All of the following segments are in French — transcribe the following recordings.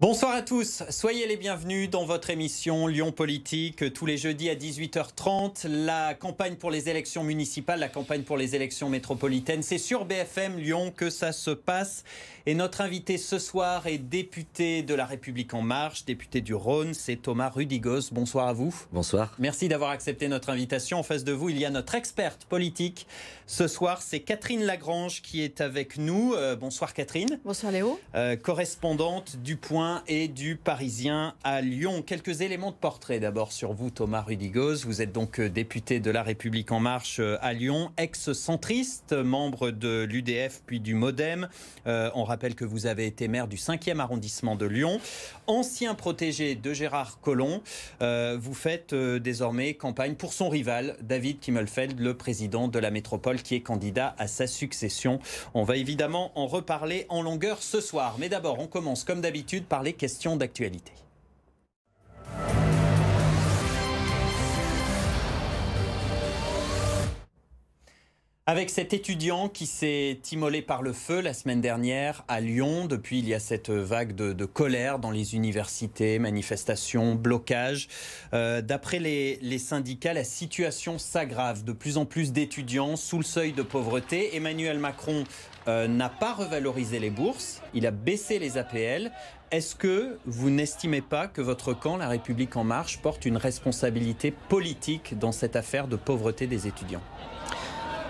Bonsoir à tous, soyez les bienvenus dans votre émission Lyon Politique, tous les jeudis à 18h30. La campagne pour les élections municipales, la campagne pour les élections métropolitaines, c'est sur BFM Lyon que ça se passe. Et notre invité ce soir est député de La République En Marche, député du Rhône, c'est Thomas Rudigoz. Bonsoir à vous. Bonsoir. Merci d'avoir accepté notre invitation. En face de vous, il y a notre experte politique. Ce soir, c'est Catherine Lagrange qui est avec nous. Bonsoir Catherine. Bonsoir Léo. Correspondante du Point et du Parisien à Lyon. Quelques éléments de portrait d'abord sur vous, Thomas Rudigoz. Vous êtes donc député de La République En Marche à Lyon, ex-centriste, membre de l'UDF puis du MoDem. On rappelle que vous avez été maire du 5e arrondissement de Lyon. Ancien protégé de Gérard Collomb, vous faites désormais campagne pour son rival, David Kimmelfeld, le président de la métropole qui est candidat à sa succession. On va évidemment en reparler en longueur ce soir. Mais d'abord, on commence comme d'habitude par les questions d'actualité. Avec cet étudiant qui s'est immolé par le feu la semaine dernière à Lyon, depuis il y a cette vague de colère dans les universités, manifestations, blocages. D'après les syndicats, la situation s'aggrave. De plus en plus d'étudiants sous le seuil de pauvreté. Emmanuel Macron n'a pas revalorisé les bourses, il a baissé les APL. Est-ce que vous n'estimez pas que votre camp, La République En Marche, porte une responsabilité politique dans cette affaire de pauvreté des étudiants ?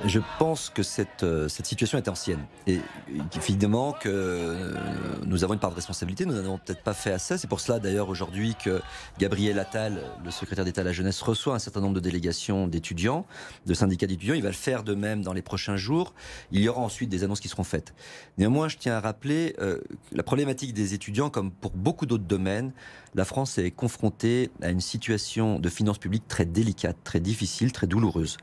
Je pense que cette situation est ancienne et évidemment que nous avons une part de responsabilité, nous n'avons peut-être pas fait assez. C'est pour cela d'ailleurs aujourd'hui que Gabriel Attal, le secrétaire d'État à la jeunesse, reçoit un certain nombre de délégations d'étudiants, de syndicats d'étudiants. Il va le faire de même dans les prochains jours. Il y aura ensuite des annonces qui seront faites. Néanmoins, je tiens à rappeler la problématique des étudiants, comme pour beaucoup d'autres domaines. La France est confrontée à une situation de finances publiques très délicate, très difficile, très douloureuse.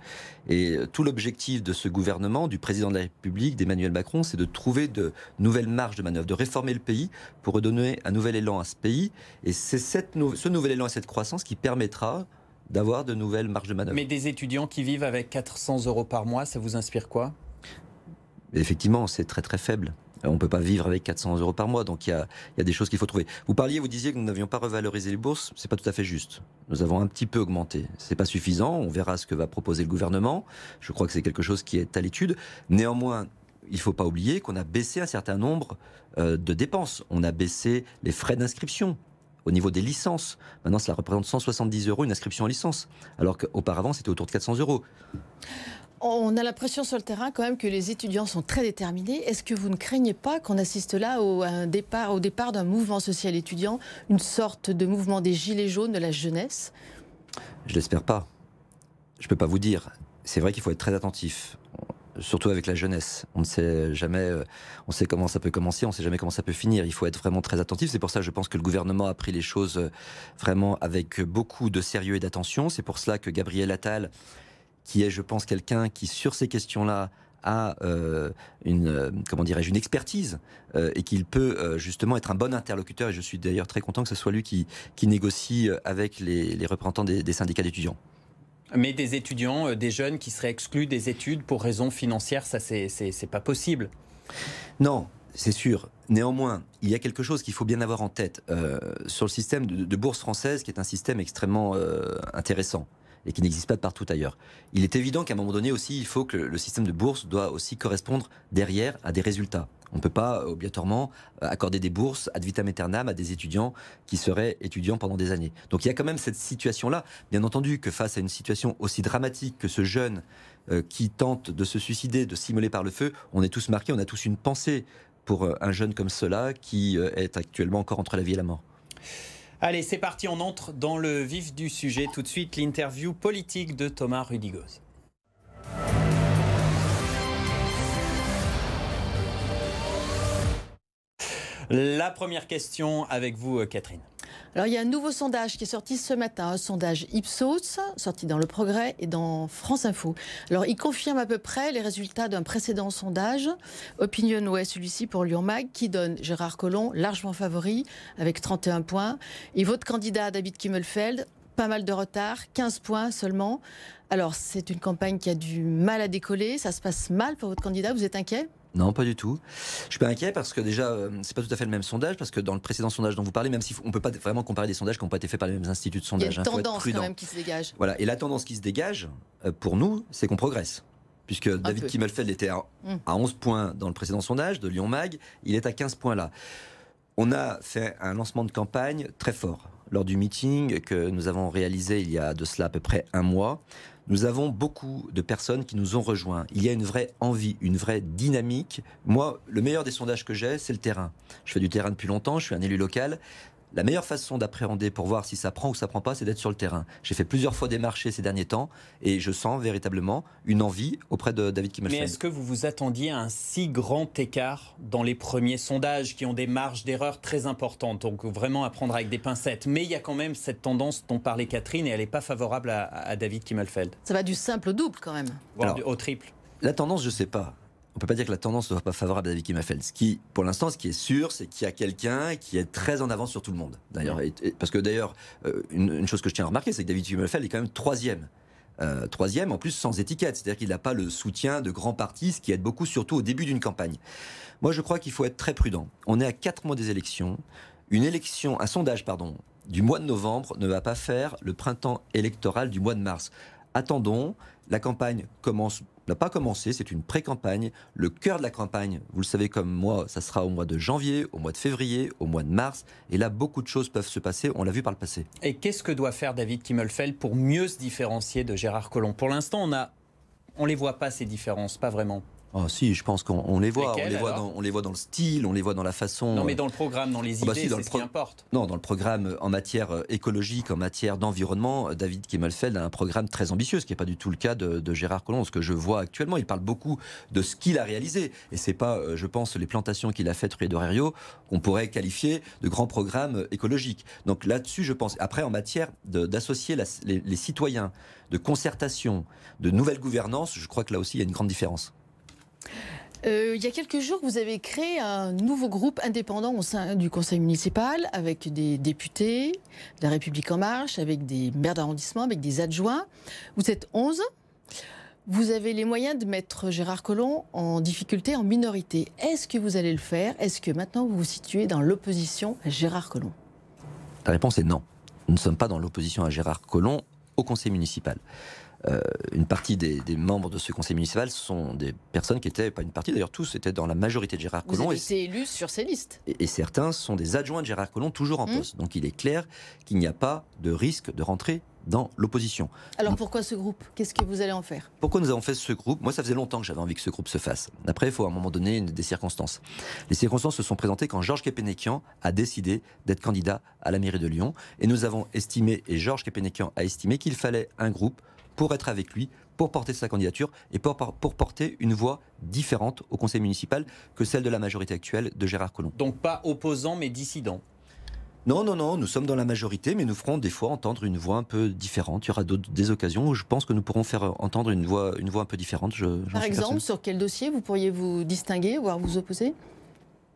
Et tout l'objectif de ce gouvernement, du président de la République, d'Emmanuel Macron, c'est de trouver de nouvelles marges de manœuvre, de réformer le pays pour redonner un nouvel élan à ce pays. Et c'est ce nouvel élan et cette croissance qui permettra d'avoir de nouvelles marges de manœuvre. Mais des étudiants qui vivent avec 400 € par mois, ça vous inspire quoi ? Effectivement, c'est très très faible. On ne peut pas vivre avec 400 € par mois, donc il y a des choses qu'il faut trouver. Vous disiez que nous n'avions pas revalorisé les bourses, c'est pas tout à fait juste. Nous avons un petit peu augmenté. C'est pas suffisant, on verra ce que va proposer le gouvernement. Je crois que c'est quelque chose qui est à l'étude. Néanmoins, il ne faut pas oublier qu'on a baissé un certain nombre de dépenses. On a baissé les frais d'inscription. Au niveau des licences, maintenant cela représente 170 € une inscription en licence, alors qu'auparavant c'était autour de 400 €. On a l'impression sur le terrain quand même que les étudiants sont très déterminés. Est-ce que vous ne craignez pas qu'on assiste là au départ d'un mouvement social étudiant, une sorte de mouvement des gilets jaunes de la jeunesse ? Je l'espère pas. Je ne peux pas vous dire. C'est vrai qu'il faut être très attentif, surtout avec la jeunesse. On ne sait jamais, on sait comment ça peut commencer, on ne sait jamais comment ça peut finir. Il faut être vraiment très attentif. C'est pour ça que je pense que le gouvernement a pris les choses vraiment avec beaucoup de sérieux et d'attention. C'est pour cela que Gabriel Attal, qui est, je pense, quelqu'un qui, sur ces questions-là, a une expertise et qu'il peut justement être un bon interlocuteur. Et je suis d'ailleurs très content que ce soit lui qui négocie avec les représentants des syndicats d'étudiants. Mais des étudiants, des jeunes qui seraient exclus des études pour raisons financières, ça c'est pas possible. Non, c'est sûr. Néanmoins, il y a quelque chose qu'il faut bien avoir en tête sur le système de bourse française, qui est un système extrêmement intéressant et qui n'existe pas de partout ailleurs. Il est évident qu'à un moment donné aussi, il faut que le système de bourse doit aussi correspondre derrière à des résultats. On ne peut pas obligatoirement accorder des bourses ad vitam aeternam à des étudiants qui seraient étudiants pendant des années. Donc il y a quand même cette situation-là. Bien entendu que face à une situation aussi dramatique que ce jeune qui tente de se suicider, de s'immoler par le feu, on est tous marqués, on a tous une pensée pour un jeune comme cela qui est actuellement encore entre la vie et la mort. Allez, c'est parti, on entre dans le vif du sujet. Tout de suite, l'interview politique de Thomas Rudigoz. La première question avec vous, Catherine. Alors, il y a un nouveau sondage qui est sorti ce matin, un sondage Ipsos, sorti dans Le Progrès et dans France Info. Alors, il confirme à peu près les résultats d'un précédent sondage, Opinionway, celui-ci pour Lyon Mag, qui donne Gérard Collomb largement favori, avec 31 points. Et votre candidat, David Kimmelfeld, pas mal de retard, 15 points seulement. Alors, c'est une campagne qui a du mal à décoller, ça se passe mal pour votre candidat, vous êtes inquiet ? Non, pas du tout. Je suis pas inquiet parce que déjà, c'est pas tout à fait le même sondage, parce que dans le précédent sondage dont vous parlez, même si on peut pas vraiment comparer des sondages qui n'ont pas été faits par les mêmes instituts de sondage. Il y a une tendance quand même qui se dégage. Voilà, et la tendance qui se dégage, pour nous, c'est qu'on progresse. Puisque David Kimmelfeld était à 11 points dans le précédent sondage de Lyon Mag, il est à 15 points là. On a fait un lancement de campagne très fort. Lors du meeting que nous avons réalisé il y a de cela à peu près un mois, nous avons beaucoup de personnes qui nous ont rejoints. Il y a une vraie envie, une vraie dynamique. Moi, le meilleur des sondages que j'ai, c'est le terrain. Je fais du terrain depuis longtemps, je suis un élu local. La meilleure façon d'appréhender pour voir si ça prend ou ça prend pas, c'est d'être sur le terrain. J'ai fait plusieurs fois des marchés ces derniers temps et je sens véritablement une envie auprès de David Kimmelfeld. Mais est-ce que vous vous attendiez à un si grand écart dans les premiers sondages qui ont des marges d'erreur très importantes, donc vraiment à prendre avec des pincettes? Mais il y a quand même cette tendance dont parlait Catherine et elle n'est pas favorable à David Kimmelfeld. Ça va du simple au double quand même. Voire au triple. La tendance, je ne sais pas. On ne peut pas dire que la tendance ne soit pas favorable à David Kimmelfeld. Pour l'instant, ce qui est sûr, c'est qu'il y a quelqu'un qui est très en avance sur tout le monde. D'ailleurs, parce que d'ailleurs, une chose que je tiens à remarquer, c'est que David Kimmelfeld est quand même troisième. Troisième, en plus sans étiquette. C'est-à-dire qu'il n'a pas le soutien de grands partis, ce qui aide beaucoup, surtout au début d'une campagne. Moi, je crois qu'il faut être très prudent. On est à 4 mois des élections. Un sondage, du mois de novembre ne va pas faire le printemps électoral du mois de mars. Attendons, la campagne n'a pas commencé, c'est une pré-campagne. Le cœur de la campagne, vous le savez comme moi, ça sera au mois de janvier, au mois de février, au mois de mars. Et là, beaucoup de choses peuvent se passer, on l'a vu par le passé. Et qu'est-ce que doit faire David Kimmelfeld pour mieux se différencier de Gérard Collomb? Pour l'instant, on les voit pas, ces différences, pas vraiment. Oh, si, je pense qu'on les voit. Lesquelles, on les voit dans le style, on les voit dans la façon. Non, mais dans le programme, dans les idées, c'est ce qui importe. Non, dans le programme en matière écologique, en matière d'environnement, David Kimmelfeld a un programme très ambitieux, ce qui n'est pas du tout le cas de Gérard Collomb. Ce que je vois actuellement, il parle beaucoup de ce qu'il a réalisé. Et c'est pas, je pense, les plantations qu'il a faites rue d'Orerio qu'on pourrait qualifier de grands programmes écologiques. Donc là-dessus, je pense. Après, en matière d'associer les citoyens, de concertation, de nouvelle gouvernance, je crois que là aussi, il y a une grande différence. Il y a quelques jours, vous avez créé un nouveau groupe indépendant au sein du conseil municipal avec des députés de La République En Marche, avec des maires d'arrondissement, avec des adjoints. Vous êtes 11. Vous avez les moyens de mettre Gérard Collomb en difficulté, en minorité. Est-ce que vous allez le faire? Est-ce que maintenant vous vous situez dans l'opposition à Gérard Collomb? La réponse est non. Nous ne sommes pas dans l'opposition à Gérard Collomb au conseil municipal. Une partie des membres de ce conseil municipal sont des personnes qui étaient, pas une partie d'ailleurs, tous étaient dans la majorité de Gérard Collomb. Vous avez été élus sur ces listes. Et certains sont des adjoints de Gérard Collomb toujours en poste. Donc il est clair qu'il n'y a pas de risque de rentrer dans l'opposition. Alors pourquoi ce groupe? Qu'est-ce que vous allez en faire? Pourquoi nous avons fait ce groupe? Moi, ça faisait longtemps que j'avais envie que ce groupe se fasse. Après, il faut à un moment donné des circonstances. Les circonstances se sont présentées quand Georges Kepenekian a décidé d'être candidat à la mairie de Lyon. Et nous avons estimé, et Georges Kepenekian a estimé qu'il fallait un groupe pour être avec lui, pour porter sa candidature et pour porter une voix différente au conseil municipal que celle de la majorité actuelle de Gérard Collomb. Donc pas opposant mais dissident? Non, nous sommes dans la majorité, mais nous ferons des fois entendre une voix un peu différente. Il y aura des occasions où je pense que nous pourrons faire entendre une voix un peu différente. Par exemple, sur quel dossier vous pourriez vous distinguer, voire vous opposer?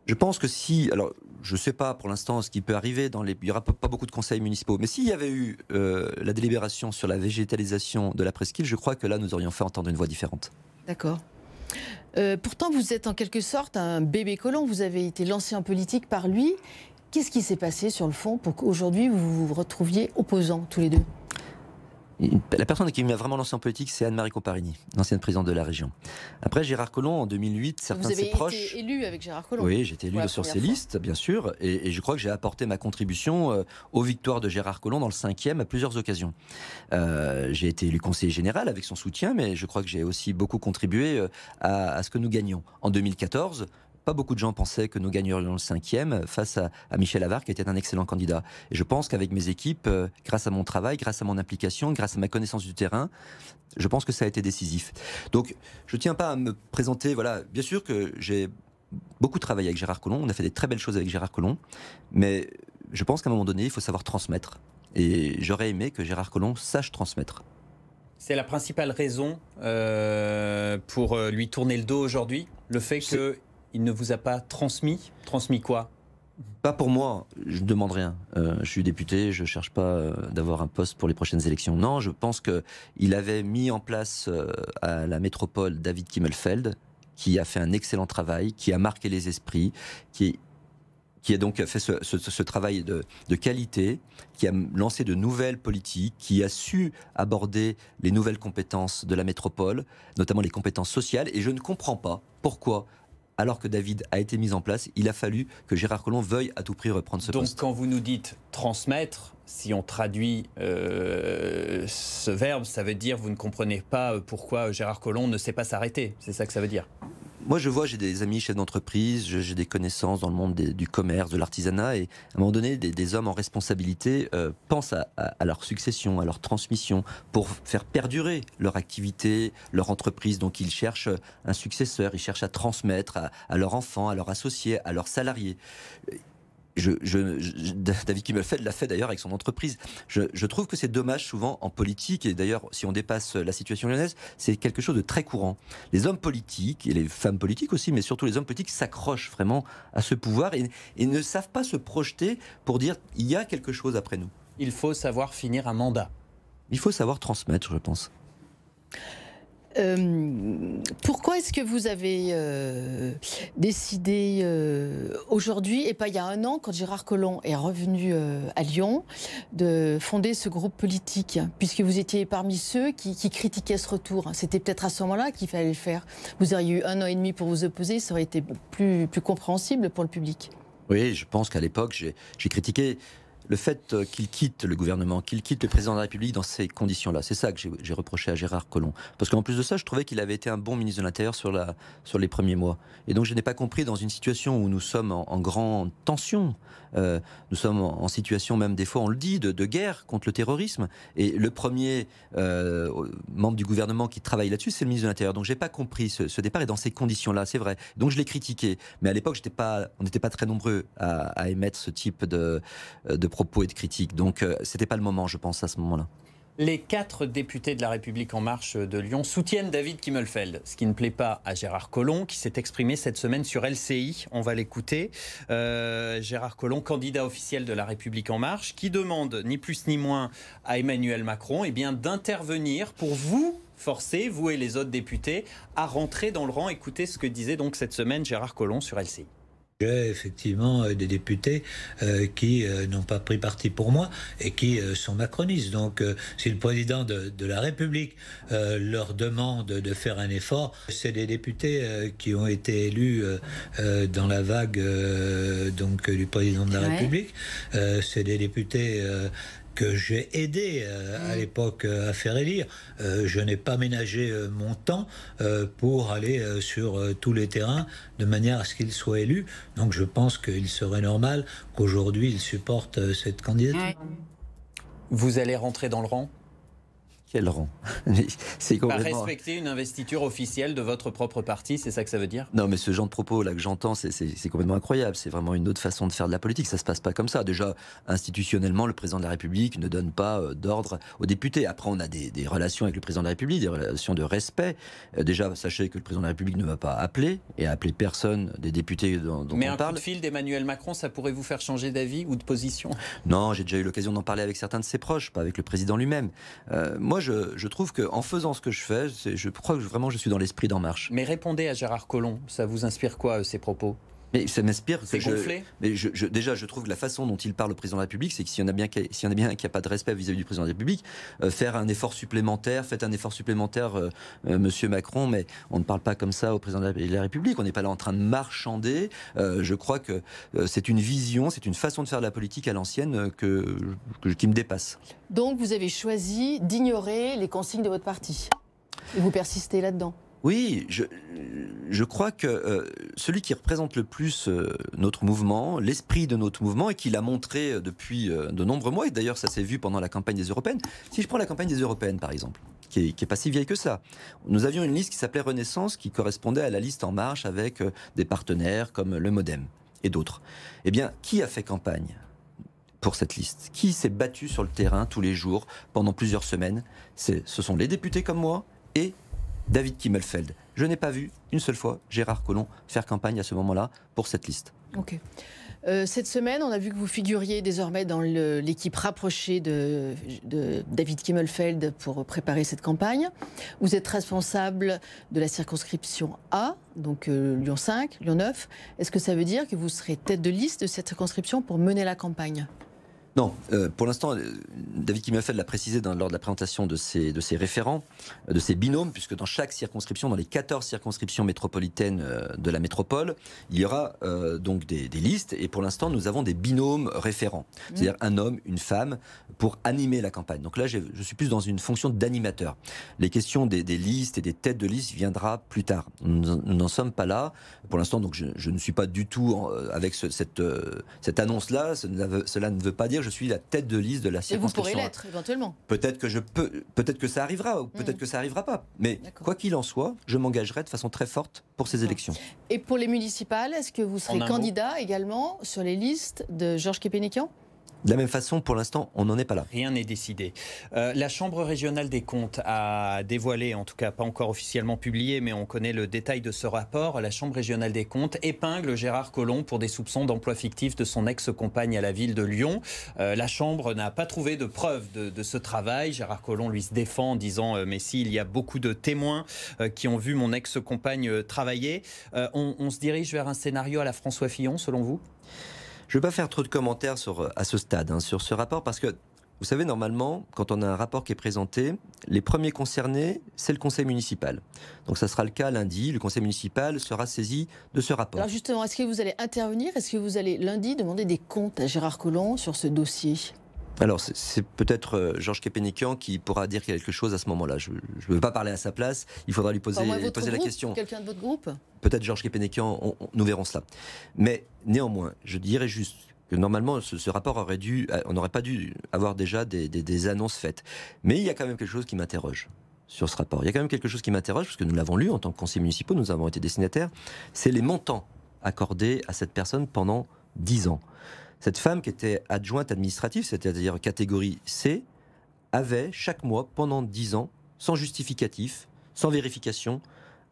Je pense que alors je ne sais pas pour l'instant ce qui peut arriver, il n'y aura pas beaucoup de conseils municipaux, mais s'il y avait eu la délibération sur la végétalisation de la presqu'île, je crois que là nous aurions fait entendre une voix différente. D'accord. Pourtant vous êtes en quelque sorte un bébé Collomb, vous avez été lancé en politique par lui. Qu'est-ce qui s'est passé sur le fond pour qu'aujourd'hui vous vous retrouviez opposants tous les deux? La personne qui m'a vraiment lancé en politique, c'est Anne-Marie Comparini, l'ancienne présidente de la région. Après Gérard Collomb, en 2008, certains de ses proches... Vous avez été élu avec Gérard Collomb? Oui, j'ai été élu sur ces listes, bien sûr, et je crois que j'ai apporté ma contribution aux victoires de Gérard Collomb dans le 5e à plusieurs occasions. J'ai été élu conseiller général avec son soutien, mais je crois que j'ai aussi beaucoup contribué à ce que nous gagnions. En 2014... pas beaucoup de gens pensaient que nous gagnerions le 5e face à Michel Avare, qui était un excellent candidat. Et je pense qu'avec mes équipes, grâce à mon travail, grâce à mon implication, grâce à ma connaissance du terrain, je pense que ça a été décisif. Donc, je ne tiens pas à me présenter... Voilà, bien sûr que j'ai beaucoup travaillé avec Gérard Collomb, on a fait des très belles choses avec Gérard Collomb, mais je pense qu'à un moment donné, il faut savoir transmettre. Et j'aurais aimé que Gérard Collomb sache transmettre. C'est la principale raison pour lui tourner le dos aujourd'hui, le fait que... Il ne vous a pas transmis? Transmis quoi? Pas pour moi, je ne demande rien. Je suis député, je ne cherche pas d'avoir un poste pour les prochaines élections. Non, je pense qu'il avait mis en place à la métropole David Kimmelfeld, qui a fait un excellent travail, qui a marqué les esprits, qui a donc fait ce travail de qualité, qui a lancé de nouvelles politiques, qui a su aborder les nouvelles compétences de la métropole, notamment les compétences sociales. Et je ne comprends pas pourquoi, alors que David a été mis en place, il a fallu que Gérard Collomb veuille à tout prix reprendre ce poste. Donc quand vous nous dites transmettre, si on traduit ce verbe, ça veut dire vous ne comprenez pas pourquoi Gérard Collomb ne sait pas s'arrêter. C'est ça que ça veut dire? Moi, j'ai des amis chefs d'entreprise, j'ai des connaissances dans le monde du commerce, de l'artisanat, et à un moment donné, des hommes en responsabilité pensent à leur succession, à leur transmission, pour faire perdurer leur activité, leur entreprise. Donc, ils cherchent un successeur, ils cherchent à transmettre à leurs enfants, à leurs associés, à leurs salariés. David Kimmelfeld l'a fait d'ailleurs avec son entreprise. Je trouve que c'est dommage souvent en politique, et d'ailleurs si on dépasse la situation lyonnaise, c'est quelque chose de très courant. Les hommes politiques, et les femmes politiques aussi, mais surtout les hommes politiques s'accrochent vraiment à ce pouvoir et ne savent pas se projeter pour dire il y a quelque chose après nous. Il faut savoir finir un mandat. Il faut savoir transmettre, je pense. Pourquoi est-ce que vous avez décidé aujourd'hui, et pas il y a un an, quand Gérard Collomb est revenu à Lyon, de fonder ce groupe politique, puisque vous étiez parmi ceux qui critiquaient ce retour? C'était peut-être à ce moment-là qu'il fallait le faire. Vous auriez eu 1 an et demi pour vous opposer, ça aurait été plus compréhensible pour le public. Oui, je pense qu'à l'époque, j'ai critiqué le fait qu'il quitte le gouvernement, qu'il quitte le président de la République dans ces conditions-là. C'est ça que j'ai reproché à Gérard Collomb. Parce qu'en plus de ça, je trouvais qu'il avait été un bon ministre de l'Intérieur sur les premiers mois. Et donc je n'ai pas compris, dans une situation où nous sommes en grande tension, nous sommes en situation même des fois, on le dit, de guerre contre le terrorisme. Et le premier membre du gouvernement qui travaille là-dessus, c'est le ministre de l'Intérieur. Donc je n'ai pas compris ce départ, et dans ces conditions-là, c'est vrai. Donc je l'ai critiqué. Mais à l'époque, on n'était pas très nombreux à émettre ce type de propos et de critiques. Donc c'était pas le moment, je pense, à ce moment-là. Les 4 députés de La République En Marche de Lyon soutiennent David Kimmelfeld, ce qui ne plaît pas à Gérard Collomb, qui s'est exprimé cette semaine sur LCI. On va l'écouter. Gérard Collomb, candidat officiel de La République En Marche, qui demande ni plus ni moins à Emmanuel Macron d'intervenir pour vous forcer, vous et les autres députés, à rentrer dans le rang. Écoutez ce que disait donc cette semaine Gérard Collomb sur LCI. J'ai effectivement des députés qui n'ont pas pris parti pour moi et qui sont macronistes. Donc si le président de la République leur demande de faire un effort, c'est des députés qui ont été élus dans la vague donc, du président de la République. C'est des députés que j'ai aidé à l'époque à faire élire. Je n'ai pas ménagé mon temps pour aller sur tous les terrains de manière à ce qu'il soit élu. Donc je pense qu'il serait normal qu'aujourd'hui il supporte cette candidature. Vous allez rentrer dans le rang ? Quel rang? C'est complètement... Respecter une investiture officielle de votre propre parti, c'est ça que ça veut dire? Non, mais ce genre de propos là que j'entends, c'est complètement incroyable. C'est vraiment une autre façon de faire de la politique. Ça se passe pas comme ça. Déjà, institutionnellement, le président de la République ne donne pas d'ordre aux députés. Après, on a des relations avec le président de la République, des relations de respect. Déjà, sachez que le président de la République ne va pas appeler et appeler personne des députés dont mais on parle. Mais un coup de fil d'Emmanuel Macron, ça pourrait vous faire changer d'avis ou de position? Non, j'ai déjà eu l'occasion d'en parler avec certains de ses proches, pas avec le président lui-même. Moi, je trouve qu'en faisant ce que je fais, je crois que vraiment je suis dans l'esprit d'En Marche. Mais répondez à Gérard Collomb, ça vous inspire quoi, ces propos? Mais ça m'inspire. C'est gonflé. Mais déjà, je trouve que la façon dont il parle au président de la République, c'est que s'il y en a bien qui n'a pas de respect vis-à-vis du président de la République, faire un effort supplémentaire, faites un effort supplémentaire, Monsieur Macron, mais on ne parle pas comme ça au président de la République. On n'est pas là en train de marchander. Je crois que c'est une vision, c'est une façon de faire de la politique à l'ancienne qui me dépasse. Donc vous avez choisi d'ignorer les consignes de votre parti et vous persistez là-dedans? Oui, je crois que celui qui représente le plus notre mouvement, l'esprit de notre mouvement, et qui l'a montré depuis de nombreux mois, et d'ailleurs ça s'est vu pendant la campagne des Européennes. Si je prends la campagne des Européennes par exemple, qui est pas si vieille que ça, nous avions une liste qui s'appelait Renaissance, qui correspondait à la liste En Marche avec des partenaires comme le MoDem et d'autres. Eh bien, qui a fait campagne pour cette liste? Qui s'est battu sur le terrain tous les jours pendant plusieurs semaines? Ce sont les députés comme moi et David Kimmelfeld. Je n'ai pas vu une seule fois Gérard Collomb faire campagne à ce moment-là pour cette liste. Ok. Cette semaine, on a vu que vous figuriez désormais dans l'équipe rapprochée de David Kimmelfeld pour préparer cette campagne. Vous êtes responsable de la circonscription A, donc Lyon 5, Lyon 9. Est-ce que ça veut dire que vous serez tête de liste de cette circonscription pour mener la campagne ? Non, pour l'instant, David Kimmelfeld l'a précisé lors de la présentation de ses référents, de ses binômes, puisque dans chaque circonscription, dans les 14 circonscriptions métropolitaines de la métropole, il y aura donc des listes, et pour l'instant, nous avons des binômes référents, c'est-à-dire un homme, une femme, pour animer la campagne. Donc là, je suis plus dans une fonction d'animateur. Les questions des listes et des têtes de liste viendra plus tard. Nous n'en sommes pas là. Pour l'instant, donc je ne suis pas du tout avec cette annonce-là. Cela ne veut pas dire je suis la tête de liste de la circonscription. Et vous pourrez l'être, éventuellement. Peut-être que ça arrivera, ou peut-être que ça arrivera pas. Mais quoi qu'il en soit, je m'engagerai de façon très forte pour ces élections. Et pour les municipales, est-ce que vous serez candidat également sur les listes de Georges Képénékian ? De la même façon, pour l'instant, on n'en est pas là. Rien n'est décidé. La Chambre régionale des comptes a dévoilé, en tout cas pas encore officiellement publié, mais on connaît le détail de ce rapport. La Chambre régionale des comptes épingle Gérard Collomb pour des soupçons d'emploi fictif de son ex-compagne à la ville de Lyon. La Chambre n'a pas trouvé de preuve de ce travail. Gérard Collomb lui se défend en disant mais si, il y a beaucoup de témoins qui ont vu mon ex-compagne travailler. On se dirige vers un scénario à la François Fillon, selon vous ? Je ne vais pas faire trop de commentaires à ce stade sur ce rapport parce que, vous savez, normalement, quand on a un rapport qui est présenté, les premiers concernés, c'est le conseil municipal. Donc ça sera le cas lundi, le conseil municipal sera saisi de ce rapport. Alors justement, est-ce que vous allez intervenir ? Est-ce que vous allez lundi demander des comptes à Gérard Collomb sur ce dossier ? Alors, c'est peut-être Georges Képénékian qui pourra dire quelque chose à ce moment-là. Je ne veux pas parler à sa place. Il faudra lui poser la question. Quelqu'un de votre groupe ? Peut-être Georges Képénékian, nous verrons cela. Mais néanmoins, je dirais juste que normalement, ce rapport on n'aurait pas dû avoir déjà des annonces faites. Mais il y a quand même quelque chose qui m'interroge sur ce rapport. Il y a quand même quelque chose qui m'interroge, parce que nous l'avons lu en tant que conseillers municipaux, nous avons été destinataires. C'est les montants accordés à cette personne pendant 10 ans. Cette femme qui était adjointe administrative, c'est-à-dire catégorie C, avait chaque mois, pendant 10 ans, sans justificatif, sans vérification,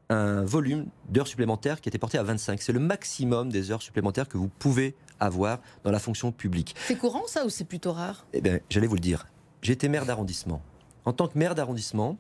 un volume d'heures supplémentaires qui était porté à 25. C'est le maximum des heures supplémentaires que vous pouvez avoir dans la fonction publique. C'est courant ça ou c'est plutôt rare ? Eh bien, j'allais vous le dire. J'étais maire d'arrondissement. En tant que maire d'arrondissement,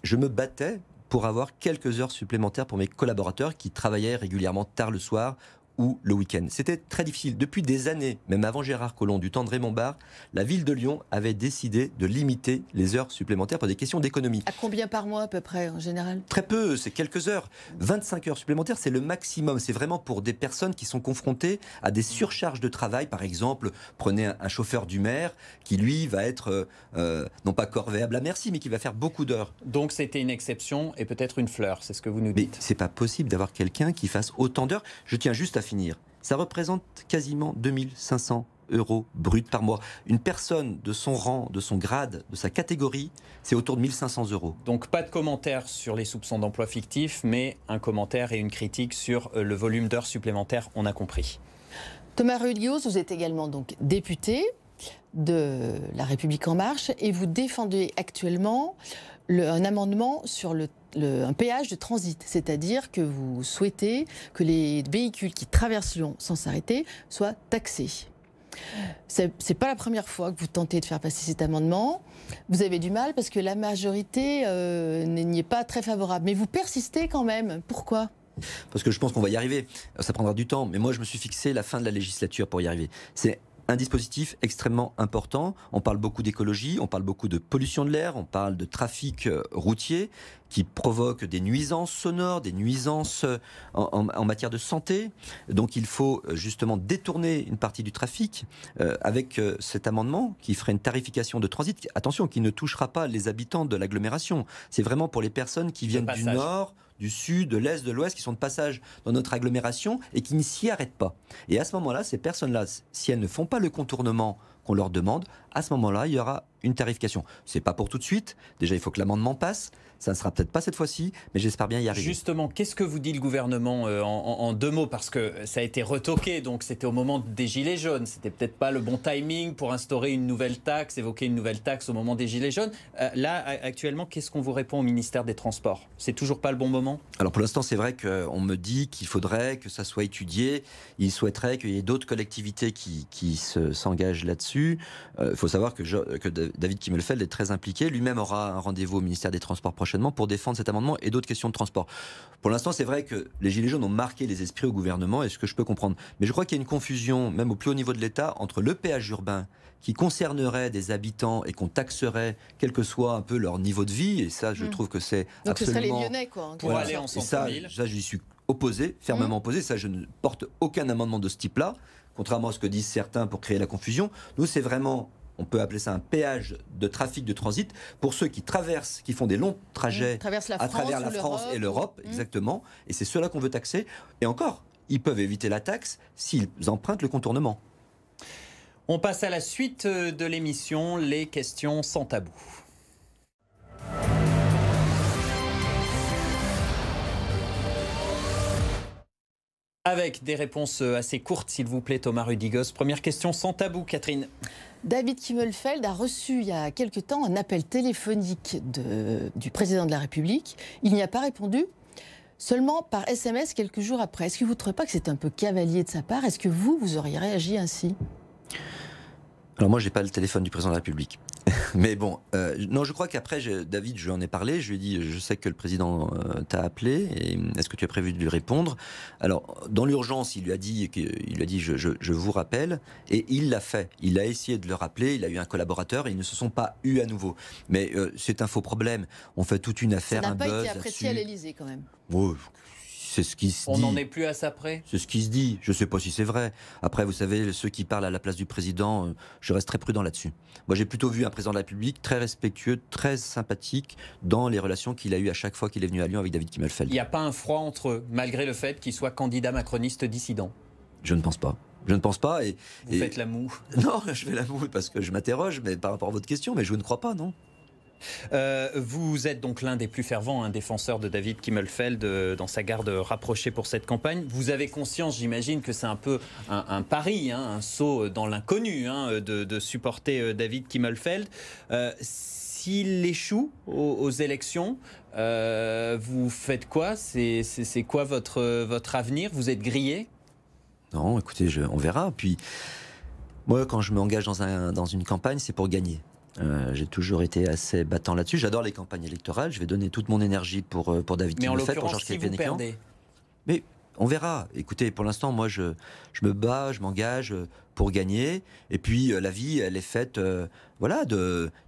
je me battais pour avoir quelques heures supplémentaires pour mes collaborateurs qui travaillaient régulièrement tard le soir ou le week-end. C'était très difficile. Depuis des années, même avant Gérard Collomb, du temps de Raymond Barre, la ville de Lyon avait décidé de limiter les heures supplémentaires pour des questions d'économie. À combien par mois à peu près en général ? Très peu, c'est quelques heures. 25 heures supplémentaires, c'est le maximum. C'est vraiment pour des personnes qui sont confrontées à des surcharges de travail. Par exemple, prenez un chauffeur du maire qui, lui, va être, non pas corvéable à merci, mais qui va faire beaucoup d'heures. Donc c'était une exception et peut-être une fleur, c'est ce que vous nous dites. Mais c'est pas possible d'avoir quelqu'un qui fasse autant d'heures. Je tiens juste à finir. Ça représente quasiment 2500 € bruts par mois. Une personne de son rang, de son grade, de sa catégorie, c'est autour de 1500 €. Donc pas de commentaire sur les soupçons d'emploi fictif, mais un commentaire et une critique sur le volume d'heures supplémentaires, on a compris. Thomas Rudigoz, vous êtes également donc député de La République En Marche et vous défendez actuellement un amendement sur un péage de transit, c'est-à-dire que vous souhaitez que les véhicules qui traversent Lyon sans s'arrêter soient taxés. C'est pas la première fois que vous tentez de faire passer cet amendement. Vous avez du mal parce que la majorité n'y est pas très favorable. Mais vous persistez quand même. Pourquoi ? Parce que je pense qu'on va y arriver. Ça prendra du temps, mais moi je me suis fixé la fin de la législature pour y arriver. C'est un dispositif extrêmement important. On parle beaucoup d'écologie, on parle beaucoup de pollution de l'air, on parle de trafic routier qui provoque des nuisances sonores, des nuisances en matière de santé. Donc il faut justement détourner une partie du trafic avec cet amendement qui ferait une tarification de transit. Attention, qui ne touchera pas les habitants de l'agglomération. C'est vraiment pour les personnes qui viennent du nord, du sud, de l'est, de l'ouest, qui sont de passage dans notre agglomération et qui ne s'y arrêtent pas. Et à ce moment-là, ces personnes-là, si elles ne font pas le contournement qu'on leur demande, à ce moment-là, il y aura une tarification. C'est pas pour tout de suite. Déjà, il faut que l'amendement passe. Ça ne sera peut-être pas cette fois-ci, mais j'espère bien y arriver. Justement, qu'est-ce que vous dit le gouvernement en deux mots? Parce que ça a été retoqué, donc c'était au moment des Gilets jaunes. C'était peut-être pas le bon timing pour instaurer une nouvelle taxe, évoquer une nouvelle taxe au moment des Gilets jaunes. Là, actuellement, qu'est-ce qu'on vous répond au ministère des Transports? C'est toujours pas le bon moment? Alors pour l'instant, c'est vrai qu'on me dit qu'il faudrait que ça soit étudié. Il souhaiterait qu'il y ait d'autres collectivités qui s'engagent là-dessus. Il faut savoir que David Kimmelfeld est très impliqué. Lui-même aura un rendez-vous au ministère des Transports prochainement pour défendre cet amendement et d'autres questions de transport. Pour l'instant, c'est vrai que les Gilets jaunes ont marqué les esprits au gouvernement, et ce que je peux comprendre. Mais je crois qu'il y a une confusion, même au plus haut niveau de l'État, entre le péage urbain qui concernerait des habitants et qu'on taxerait, quel que soit un peu leur niveau de vie, et ça, je trouve que c'est donc absolument... Donc ce serait les Lyonnais, quoi. Pour aller en centre-ville. Ça, j'y suis opposé, fermement opposé. Ça, je ne porte aucun amendement de ce type-là, contrairement à ce que disent certains pour créer la confusion. Nous, c'est vraiment... On peut appeler ça un péage de trafic de transit pour ceux qui traversent, qui font des longs trajets à travers la France et l'Europe, exactement. Et c'est ceux-là qu'on veut taxer. Et encore, ils peuvent éviter la taxe s'ils empruntent le contournement. On passe à la suite de l'émission, les questions sans tabou. Avec des réponses assez courtes, s'il vous plaît, Thomas Rudigos. Première question sans tabou, Catherine. David Kimmelfeld a reçu il y a quelque temps un appel téléphonique du président de la République. Il n'y a pas répondu, seulement par SMS quelques jours après. Est-ce que vous ne trouvez pas que c'est un peu cavalier de sa part? Est-ce que vous auriez réagi ainsi? Alors moi, je n'ai pas le téléphone du président de la République. Mais bon, non, je crois qu'après, David, je lui en ai parlé. Je lui ai dit, je sais que le président t'a appelé. Est-ce que tu as prévu de lui répondre? Alors, dans l'urgence, il lui a dit, je vous rappelle. Et il l'a fait. Il a essayé de le rappeler. Il a eu un collaborateur et ils ne se sont pas eus à nouveau. Mais c'est un faux problème. On fait toute une affaire, un buzz là-dessus. Ça n'a pas été apprécié à l'Élysée, quand même. Oh, c'est ce qui se dit. On n'en est plus à ça près. C'est ce qui se dit. Je ne sais pas si c'est vrai. Après, vous savez, ceux qui parlent à la place du président, je reste très prudent là-dessus. Moi, j'ai plutôt vu un président de la République très respectueux, très sympathique dans les relations qu'il a eues à chaque fois qu'il est venu à Lyon avec David Kimmelfeld. Il n'y a pas un froid entre eux, malgré le fait qu'il soit candidat macroniste dissident? Je ne pense pas. Je ne pense pas. Vous faites la moue? Non, je fais la moue parce que je m'interroge, mais par rapport à votre question, mais je ne crois pas, non. Vous êtes donc l'un des plus fervents défenseurs de David Kimmelfeld dans sa garde rapprochée pour cette campagne. Vous avez conscience, j'imagine, que c'est un peu un pari, un saut dans l'inconnu de supporter David Kimmelfeld. S'il échoue aux élections, vous faites quoi? C'est quoi votre avenir? Vous êtes grillé? Non, écoutez, on verra. Puis, moi, quand je m'engage dans une campagne, c'est pour gagner. J'ai toujours été assez battant là-dessus. J'adore les campagnes électorales. Je vais donner toute mon énergie pour David Kimmelfeld, pour Georges Pénécan. Mais on verra. Écoutez, pour l'instant, moi, je me bats, je m'engage pour gagner. Et puis, la vie, elle est faite...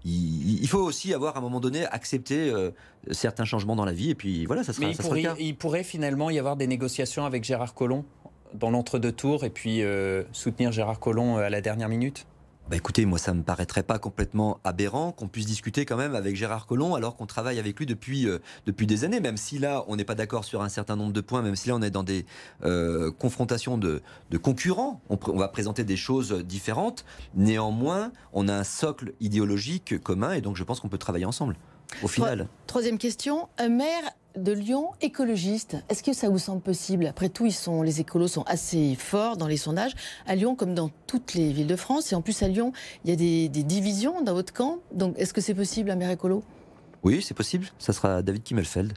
il faut aussi avoir, à un moment donné, accepter certains changements dans la vie. Et puis, voilà, ça sera le cas. Il pourrait finalement y avoir des négociations avec Gérard Collomb dans l'entre-deux tours et puis soutenir Gérard Collomb à la dernière minute? Écoutez, moi, ça ne me paraîtrait pas complètement aberrant qu'on puisse discuter quand même avec Gérard Collomb alors qu'on travaille avec lui depuis des années, même si là, on n'est pas d'accord sur un certain nombre de points, même si là, on est dans des confrontations de concurrents. On va présenter des choses différentes. Néanmoins, on a un socle idéologique commun et donc je pense qu'on peut travailler ensemble, au final. Troisième question. Un maire de Lyon écologiste, est-ce que ça vous semble possible? Après tout, les écolos sont assez forts dans les sondages, à Lyon comme dans toutes les villes de France. Et en plus, à Lyon, il y a des divisions dans votre camp. Donc, est-ce que c'est possible, un maire écolo? Oui, c'est possible. Ça sera David Kimmelfeld.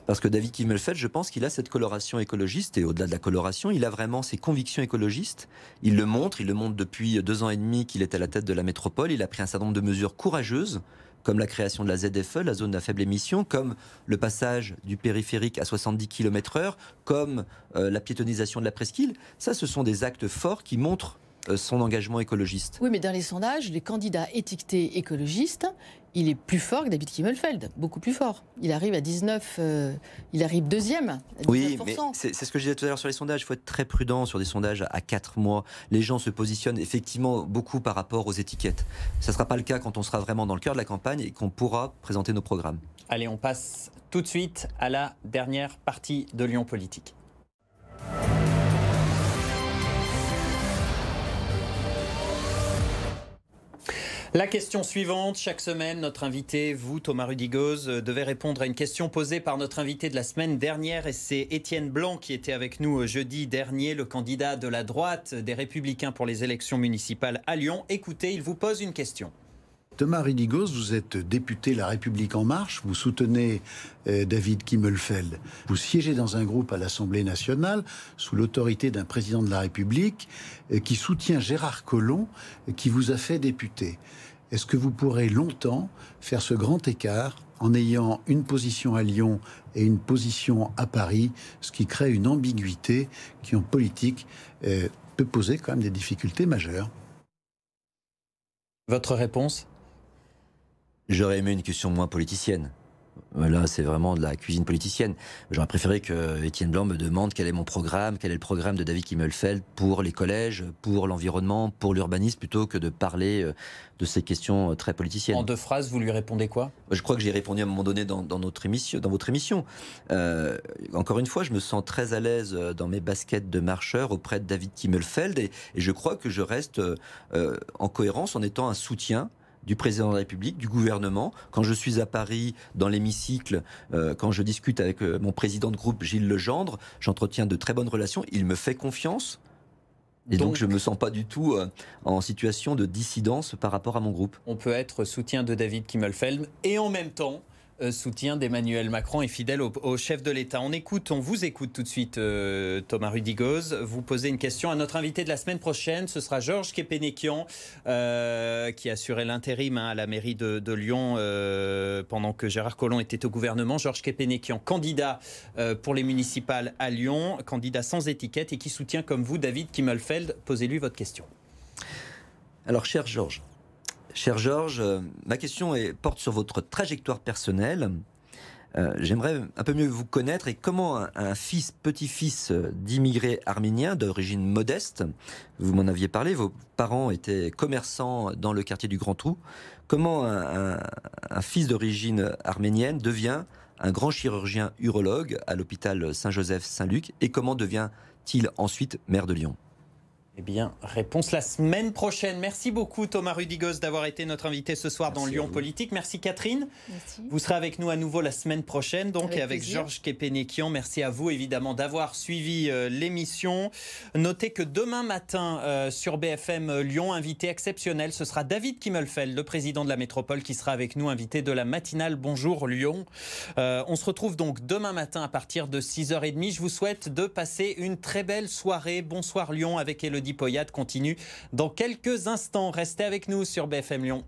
Parce que David Kimmelfeld, je pense qu'il a cette coloration écologiste. Et au-delà de la coloration, il a vraiment ses convictions écologistes. Il le montre depuis 2 ans et demi qu'il est à la tête de la métropole. Il a pris un certain nombre de mesures courageuses, comme la création de la ZFE, la zone à faible émission, comme le passage du périphérique à 70 km/h, comme la piétonisation de la presqu'île. Ça, ce sont des actes forts qui montrent son engagement écologiste. Oui, mais dans les sondages, les candidats étiquetés écologistes, il est plus fort que David Kimmelfeld, beaucoup plus fort. Il arrive à 19, il arrive deuxième à 19%. Oui, mais c'est ce que je disais tout à l'heure sur les sondages. Il faut être très prudent sur des sondages à 4 mois. Les gens se positionnent effectivement beaucoup par rapport aux étiquettes. Ça ne sera pas le cas quand on sera vraiment dans le cœur de la campagne et qu'on pourra présenter nos programmes. Allez, on passe tout de suite à la dernière partie de Lyon Politique. La question suivante, chaque semaine, notre invité, vous, Thomas Rudigoz, devez répondre à une question posée par notre invité de la semaine dernière. Et c'est Étienne Blanc qui était avec nous jeudi dernier, le candidat de la droite des Républicains pour les élections municipales à Lyon. Écoutez, il vous pose une question. Thomas Rudigoz, vous êtes député La République En Marche, vous soutenez David Kimmelfeld. Vous siégez dans un groupe à l'Assemblée nationale sous l'autorité d'un président de la République qui soutient Gérard Collomb, qui vous a fait député. Est-ce que vous pourrez longtemps faire ce grand écart en ayant une position à Lyon et une position à Paris, ce qui crée une ambiguïté qui, en politique, peut poser quand même des difficultés majeures? Votre réponse ? J'aurais aimé une question moins politicienne. Là, c'est vraiment de la cuisine politicienne. J'aurais préféré que Étienne Blanc me demande quel est mon programme, quel est le programme de David Kimmelfeld pour les collèges, pour l'environnement, pour l'urbanisme, plutôt que de parler de ces questions très politiciennes. En 2 phrases, vous lui répondez quoi ? Je crois que j'ai répondu à un moment donné dans votre émission. Encore une fois, je me sens très à l'aise dans mes baskets de marcheur auprès de David Kimmelfeld et je crois que je reste en cohérence en étant un soutien du président de la République, du gouvernement. Quand je suis à Paris, dans l'hémicycle, quand je discute avec mon président de groupe, Gilles Legendre, j'entretiens de très bonnes relations. Il me fait confiance. Et donc je ne me sens pas du tout en situation de dissidence par rapport à mon groupe. On peut être soutien de David Kimmelfeld et en même temps soutien d'Emmanuel Macron et fidèle au chef de l'État. On vous écoute tout de suite, Thomas Rudigoz. Vous posez une question à notre invité de la semaine prochaine. Ce sera Georges Képénékian, qui assurait l'intérim à la mairie de Lyon pendant que Gérard Collomb était au gouvernement. Georges Képénékian, candidat pour les municipales à Lyon, candidat sans étiquette et qui soutient comme vous David Kimmelfeld. Posez-lui votre question. Alors, cher Georges, ma question porte sur votre trajectoire personnelle. J'aimerais un peu mieux vous connaître et comment un petit-fils d'immigrés arméniens d'origine modeste, vous m'en aviez parlé, vos parents étaient commerçants dans le quartier du Grand Trou, comment un fils d'origine arménienne devient un grand chirurgien urologue à l'hôpital Saint-Joseph-Saint-Luc et comment devient-il ensuite maire de Lyon ? Eh bien, réponse la semaine prochaine. Merci beaucoup Thomas Rudigoz d'avoir été notre invité ce soir dans Lyon Politique. Merci Catherine. Merci. Vous serez avec nous à nouveau la semaine prochaine, donc avec Georges Képénékian. Merci à vous évidemment d'avoir suivi l'émission. Notez que demain matin sur BFM Lyon, invité exceptionnel, ce sera David Kimmelfeld, le président de la métropole, qui sera avec nous, invité de la matinale Bonjour Lyon. On se retrouve donc demain matin à partir de 6h30. Je vous souhaite de passer une très belle soirée. Bonsoir Lyon avec Élodie Poyade continue dans quelques instants. Restez avec nous sur BFM Lyon.